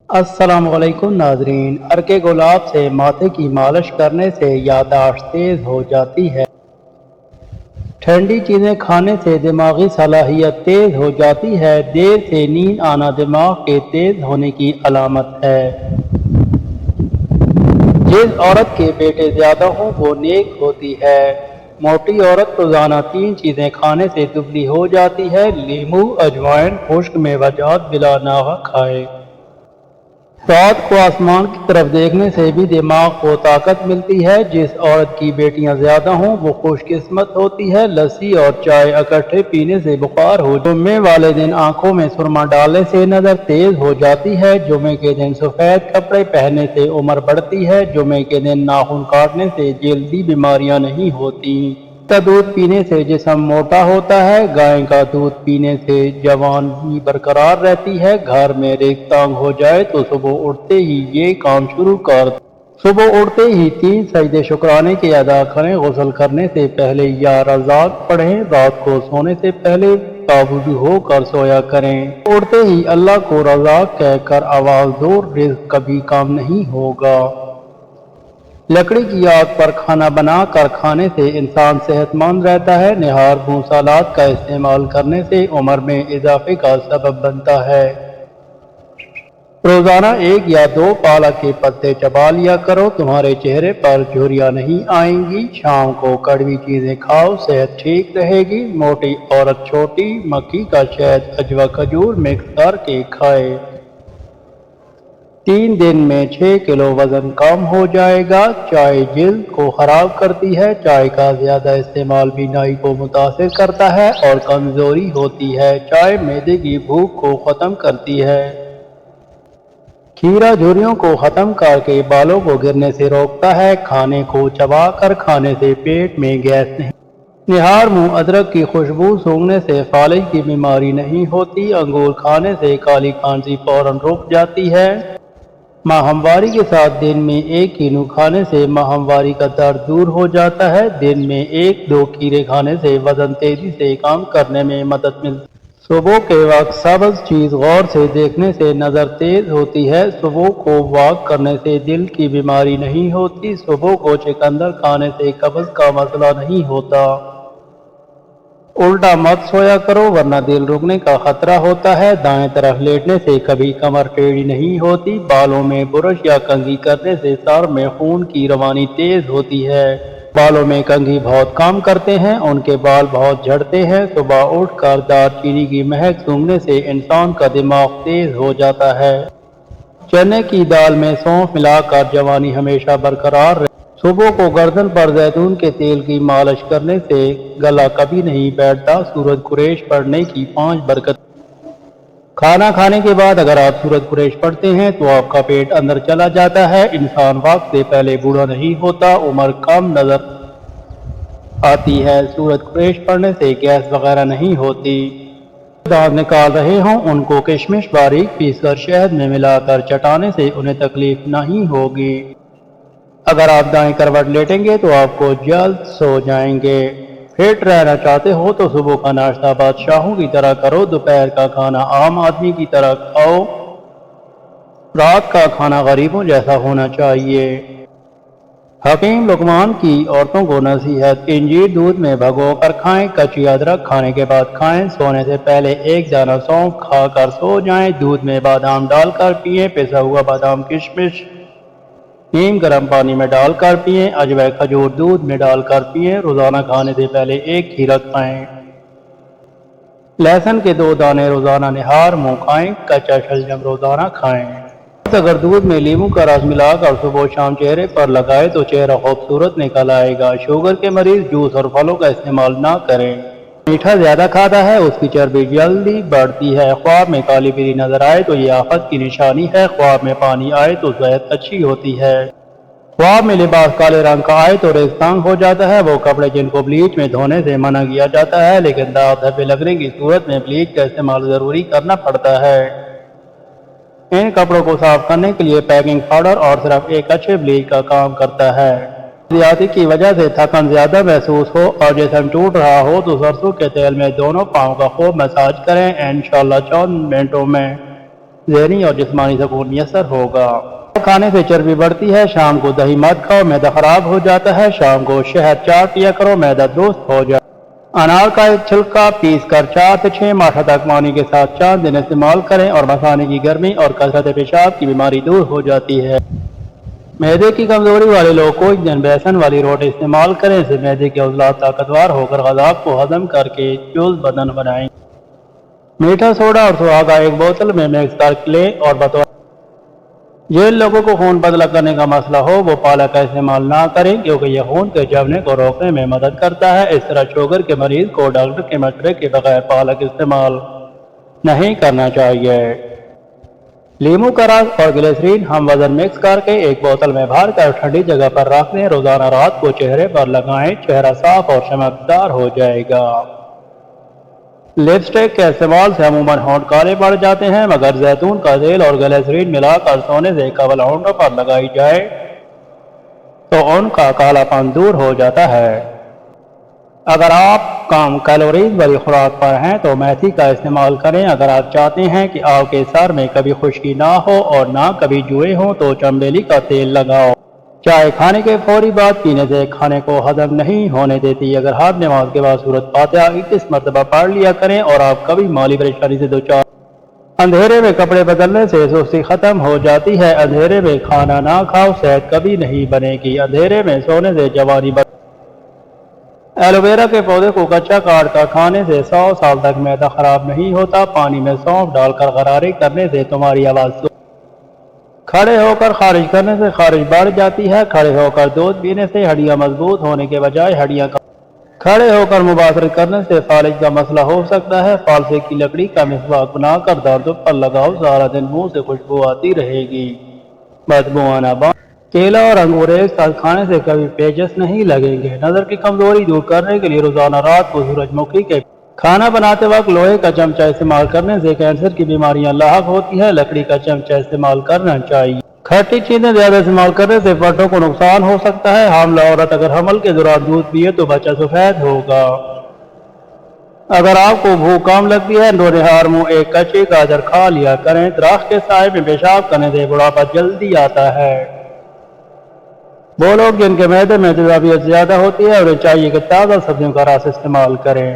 السلام علیکم ناظرین، عرق گلاب سے ماتھے کی مالش کرنے سے یادداشت تیز ہو جاتی ہے۔ ٹھنڈی چیزیں کھانے سے دماغی صلاحیت تیز ہو جاتی ہے۔ دیر سے نیند آنا دماغ کے تیز ہونے کی علامت ہے۔ جس عورت کے بیٹے زیادہ ہوں وہ نیک ہوتی ہے۔ موٹی عورت روزانہ 3 چیزیں کھانے سے دبلی ہو جاتی ہے۔ لیموں، اجوائن، خشک میوہ جات بلا ناغہ کھائے۔ رات کو آسمان کی طرف دیکھنے سے بھی دماغ کو طاقت ملتی ہے۔ جس عورت کی بیٹیاں زیادہ ہوں وہ خوش قسمت ہوتی ہے۔ لسی اور چائے اکٹھے پینے سے بخار ہو جاتا ہے۔ جمعے والے دن آنکھوں میں سرما ڈالنے سے نظر تیز ہو جاتی ہے۔ جمعے کے دن سفید کپڑے پہننے سے عمر بڑھتی ہے۔ جمعے کے دن ناخن کاٹنے سے جلدی بیماریاں نہیں ہوتی۔ گائے کا دودھ پینے سے جسم موٹا ہوتا ہے۔ گائے کا دودھ پینے سے جوانی برقرار رہتی ہے۔ گھر میں ریگ تانگ ہو جائے تو صبح اٹھتے ہی یہ کام شروع کر دیں۔ صبح اٹھتے ہی 3 سجدے شکرانے کے ادا کریں۔ غسل کرنے سے پہلے یا رزاق پڑھیں۔ رات کو سونے سے پہلے باوضو ہو کر سویا کریں۔ صبح اٹھتے ہی اللہ کو رزاق کہہ کر آواز دو، رزق کبھی کم نہیں ہوگا۔ لکڑی کی آگ پر کھانا بنا کر کھانے سے انسان صحت مند رہتا ہے۔ نہار منہ سلاد کا استعمال کرنے سے عمر میں اضافے کا سبب بنتا ہے۔ روزانہ 1 یا 2 پالک کے پتے چبا لیا کرو، تمہارے چہرے پر جھریاں نہیں آئیں گی۔ شام کو کڑوی چیزیں کھاؤ، صحت ٹھیک رہے گی۔ موٹی عورت چھوٹی مکھی کا شہد، اجوا، کھجور مکس کر کے کھائے۔ 3 دن میں 6 کلو وزن کم ہو جائے گا۔ چائے جلد کو خراب کرتی ہے۔ چائے کا زیادہ استعمال بینائی کو متاثر کرتا ہے اور کمزوری ہوتی ہے۔ چائے معدے کی بھوک کو ختم کرتی ہے۔ کھیرا جھریوں کو ختم کر کے بالوں کو گرنے سے روکتا ہے۔ کھانے کو چبا کر کھانے سے پیٹ میں گیس نہیں ہوتی۔ نہار منہ ادرک کی خوشبو سونگھنے سے فالج کی بیماری نہیں ہوتی۔ انگور کھانے سے کالی کھانسی فوراً رک جاتی ہے۔ ماہواری کے ساتھ دن میں 1 کینو کھانے سے ماہواری کا درد دور ہو جاتا ہے۔ دن میں 1-2 کھیرے کھانے سے وزن تیزی سے کم کرنے میں مدد ملتی ہے۔ صبح کے وقت سبز چیز غور سے دیکھنے سے نظر تیز ہوتی ہے۔ صبح کو واک کرنے سے دل کی بیماری نہیں ہوتی۔ صبح کو چقندر کھانے سے قبض کا مسئلہ نہیں ہوتا۔ الٹا مت سویا کرو ورنہ دل رکنے کا خطرہ ہوتا ہے۔ دائیں طرف لیٹنے سے کبھی کمر ٹیڑھی نہیں ہوتی۔ بالوں میں برش یا کنگھی کرنے سے سر میں خون کی روانی تیز ہوتی ہے۔ بالوں میں کنگھی بہت کام کرتے ہیں، ان کے بال بہت جھڑتے ہیں۔ صبح اٹھ کر دار چینی کی مہک سونگھنے سے انسان کا دماغ تیز ہو جاتا ہے۔ چنے کی دال میں سونف ملا کر جوانی ہمیشہ برقرار رہتی ہے۔ صبح کو گردن پر زیتون کے تیل کی مالش کرنے سے گلا کبھی نہیں بیٹھتا۔ سورج قریش پڑھنے کی 5 برکتیں۔ کھانا کھانے کے بعد اگر آپ سورج قریش پڑھتے ہیں تو آپ کا پیٹ اندر چلا جاتا ہے۔ انسان وقت سے پہلے بوڑھا نہیں ہوتا، عمر کم نظر آتی ہے۔ سورج قریش پڑھنے سے گیس وغیرہ نہیں ہوتی۔ دانت نکال رہے ہوں ان کو کشمش باریک پیس کر شہد میں ملا کر چٹانے سے انہیں تکلیف نہیں ہوگی۔ اگر آپ دائیں کروٹ لیٹیں گے تو آپ کو جلد سو جائیں گے۔ فٹ رہنا چاہتے ہو تو صبح کا ناشتہ بادشاہوں کی طرح کرو، دوپہر کا کھانا عام آدمی کی طرح کھاؤ، رات کا کھانا غریبوں جیسا ہونا چاہیے۔ حکیم لقمان کی عورتوں کو نصیحت: انجیر دودھ میں بھگو کر کھائیں، کچی ادرک کھانے کے بعد کھائیں، سونے سے پہلے 1 دانہ سونف کھا کر سو جائیں، دودھ میں بادام ڈال کر پئیں، پسا ہوا بادام کشمش نیم گرم پانی میں ڈال کر پئیں، اجوے کھجور دودھ میں ڈال کر پئیں، روزانہ کھانے سے پہلے 1 کھیرا کھائیں۔ لہسن کے 2 دانے روزانہ نہار منہ کھائیں، کچا شلجم روزانہ کھائیں۔ اگر دودھ میں لیموں کا رس ملا کر صبح و شام چہرے پر لگائے تو چہرہ خوبصورت نکل آئے گا۔ شوگر کے مریض جوس اور پھلوں کا استعمال نہ کریں۔ میٹھا زیادہ کھاتا ہے اس کی چربی جلدی بڑھتی ہے۔ خواب میں کالی بلی نظر آئے تو یہ آفت کی نشانی ہے۔ خواب میں پانی آئے تو صحت اچھی ہوتی ہے۔ خواب میں لباس کالے رنگ کا آئے تو ریگ تانگ ہو جاتا ہے۔ وہ کپڑے جن کو بلیچ میں دھونے سے منع کیا جاتا ہے لیکن داغ دھبے لگنے کی صورت میں بلیچ کا استعمال ضروری کرنا پڑتا ہے۔ ان کپڑوں کو صاف کرنے کے لیے بیکنگ پاؤڈر اور صرف ایک اچھے بلیچ کا کام کرتا ہے۔ زیادتی کی وجہ سے تھکن زیادہ محسوس ہو اور جسم ٹوٹ رہا ہو تو سرسوں کے تیل میں دونوں پاؤں کا خوب مساج کریں، انشاءاللہ چند منٹوں میں ذہنی اور جسمانی سکون میسر ہوگا۔ کھانے سے چربی بڑھتی ہے، شام کو دہی مت کھاؤ، معدہ خراب ہو جاتا ہے، شام کو شہد چاٹ پیا کرو، معدہ درست ہو جائے۔ انار کا ایک چھلکا پیس کر 4 سے 6 ماہ تک پانی کے ساتھ 4 دن استعمال کریں اور مثانے کی گرمی اور کثرت پیشاب کی بیماری دور ہو جاتی ہے۔ معدے کی کمزوری والے لوگ کوئی دن بیسن والی روٹی استعمال کریں، اس سے معدے کے عضلات طاقتور ہو کر غذا کو ہضم کر کے چست بدن بنائیں گے۔ میٹھا سوڈا اور سواگا ایک بوتل میں مکس کر لیں اور بطور جن لوگوں کو خون پتلا کرنے کا مسئلہ ہو وہ پالک کا استعمال نہ کریں کیونکہ یہ خون کے جمنے کو روکنے میں مدد کرتا ہے۔ اس طرح شوگر کے مریض کو ڈاکٹر کے مشورے کے بغیر پالک استعمال نہیں کرنا چاہیے۔ لیموں کا رس اور گلیسرین ہم وزن مکس کر کے ایک بوتل میں بھر کر ٹھنڈی جگہ پر رکھ دیں، روزانہ رات کو چہرے پر لگائیں، چہرہ صاف اور چمکدار ہو جائے گا۔ لپسٹک کے استعمال سے عموماً ہونٹ کالے پڑ جاتے ہیں، مگر زیتون کا تیل اور گلیسرین ملا کر سونے سے قبل ہونٹوں پر لگائی جائے تو ان کا کالا پن دور ہو جاتا ہے۔ اگر آپ کم کیلوریز والی خوراک پر ہیں تو میتھی کا استعمال کریں۔ اگر آپ چاہتے ہیں کہ آپ کے سر میں کبھی خشکی نہ ہو اور نہ کبھی جوئیں ہوں تو چنبیلی کا تیل لگاؤ۔ چائے کھانے کے فوری بعد پینے سے کھانے کو ہضم نہیں ہونے دیتی۔ اگر ہر نماز کے بعد سورۃ فاتحہ 21 مرتبہ پڑھ لیا کریں اور آپ کبھی مالی پریشانی سے دوچار اندھیرے میں کپڑے بدلنے سے سستی ختم ہو جاتی ہے۔ اندھیرے میں کھانا نہ کھاؤ، صحت کبھی نہیں بنے گی۔ اندھیرے میں سونے سے جوانی ایلو ویرا کے پودے کو کچا کاٹ کر کھانے سے 100 سال تک معدہ خراب نہیں ہوتا۔ پانی میں سونف ڈال کر غرارے کرنے سے تمہاری آواز کھڑے ہو کر خارج کرنے سے خارج بڑھ جاتی ہے۔ کھڑے ہو کر دودھ پینے سے ہڈیاں مضبوط ہونے کے بجائے ہڈیاں کھڑے ہو کر مباشرت کرنے سے فالج کا مسئلہ ہو سکتا ہے۔ فالسے کی لکڑی کا مسواک بنا کر درد پر لگاؤ، سارا دن منہ سے خوشبو آتی رہے گی۔ بدبو آنا بند۔ کیلا اور انگور ایک ساتھ کھانے سے کبھی پیچس نہیں لگیں گے۔ نظر کی کمزوری دور کرنے کے لیے روزانہ رات کو سورج مکھی کے کھانا بناتے وقت لوہے کا چمچہ استعمال کرنے سے کینسر کی بیماریاں لاحق ہوتی ہیں۔ لکڑی کا چمچہ استعمال کرنا چاہیے۔ کھٹی چیزیں زیادہ استعمال کرنے سے پٹھوں کو نقصان ہو سکتا ہے۔ حاملہ عورت اگر حمل کے دوران دودھ پیے تو بچہ سفید ہوگا۔ اگر آپ کو بھوک کم لگتی ہے نونہار منہ ایک کچی گاجر کھا لیا کریں۔ درخت کے سائے میں پیشاب کرنے سے بڑھاپا جلدی آتا ہے۔ وہ لوگ جن کے معدے میں تیزابیت زیادہ ہوتی ہے انہیں چاہیے کہ تازہ سبزیوں کا رس استعمال کریں۔